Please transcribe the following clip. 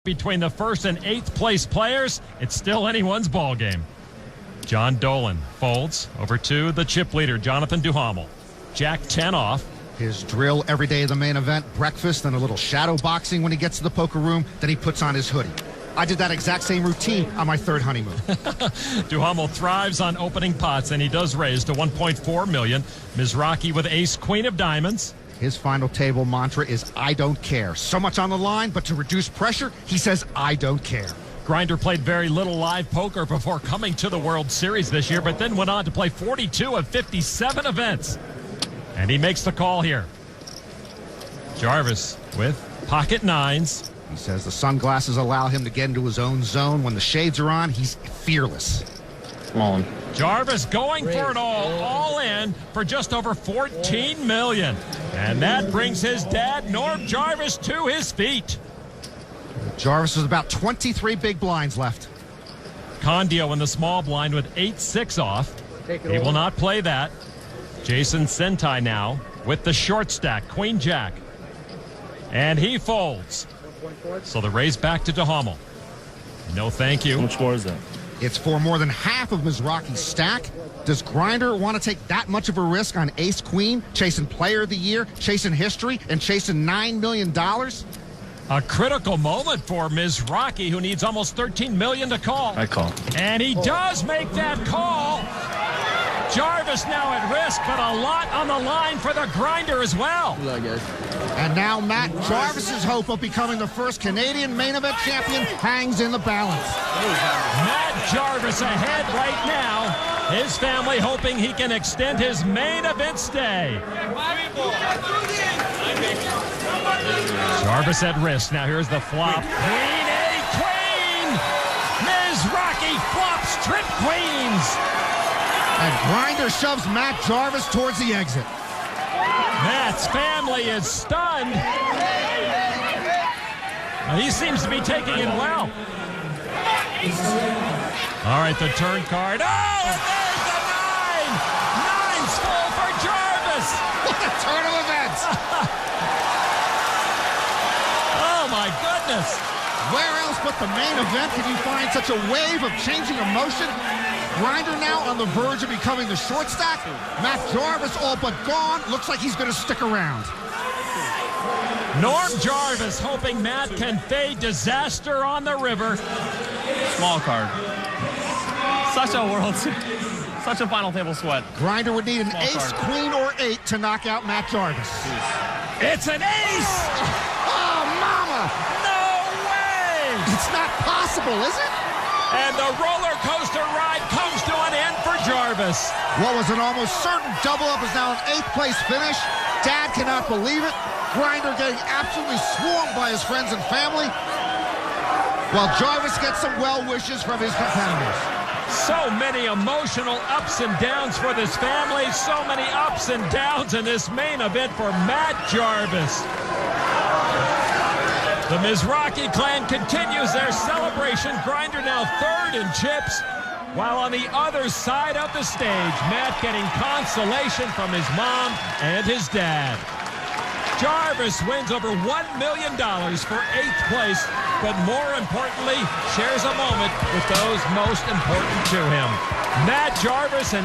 Between the first and eighth place players, it's still anyone's ball game. John Dolan folds over to the chip leader, Jonathan Duhamel. Jack 10 off. His drill every day of the main event, breakfast, and a little shadow boxing when he gets to the poker room. Then he puts on his hoodie. I did that exact same routine on my third honeymoon. Duhamel thrives on opening pots, and he does raise to $1.4 million. Mizrachi with ace queen of diamonds. His final table mantra is, I don't care. So much on the line, but to reduce pressure, he says, I don't care. Grinder played very little live poker before coming to the World Series this year, but then went on to play 42 of 57 events. And he makes the call here. Jarvis with pocket nines. He says the sunglasses allow him to get into his own zone. When the shades are on, he's fearless. Come on. Jarvis going for it all in for just over $14 million. And that brings his dad, Norm Jarvis, to his feet. Jarvis has about 23 big blinds left. Condio in the small blind with 8-6 off. He will not play that. Jason Sentai now with the short stack, Queen Jack. And he folds. So the raise back to Duhamel. No thank you. How much more is that? It's for more than half of Mizrachi's stack. Does Grinder want to take that much of a risk on ace queen, chasing player of the year, chasing history, and chasing $9 million? A critical moment for Mizrachi, who needs almost $13 million to call. I call. And he does make that call. Jarvis now at risk, but a lot on the line for the Grinder as well. And now Matt Jarvis's hope of becoming the first Canadian main event champion hangs in the balance. Matt Jarvis ahead right now. His family hoping he can extend his main event stay. Jarvis at risk. Now here's the flop. Queen A queen. Mizrachi flops trip queens. And Grinder shoves Matt Jarvis towards the exit. Matt's family is stunned. He seems to be taking it well. All right, the turn card. Oh, and there's the nine. Nine's full for Jarvis. What a turn of events. Oh, my goodness. Where else but the main event can you find such a wave of changing emotion? Grinder now on the verge of becoming the short stack. Matt Jarvis all but gone. Looks like he's going to stick around. Norm Jarvis hoping Matt can fade disaster on the river. Small card. Such a final table sweat. Grinder would need an Small ace, card. queen, or 8 to knock out Matt Jarvis. It's an ace. Oh, mama! No way. It's not possible, is it? And the roller coaster ride comes to an end for Jarvis. What was an almost certain double-up is now an 8th place finish. Dad cannot believe it. Grinder getting absolutely swarmed by his friends and family, while Jarvis gets some well wishes from his competitors. So many emotional ups and downs for this family. So many ups and downs in this main event for Matt Jarvis. The Mizrachi clan continues their celebration. Grinder now third in chips, while on the other side of the stage, Matt getting consolation from his mom and his dad. Jarvis wins over $1 million for 8th place, but more importantly, shares a moment with those most important to him. Matt Jarvis and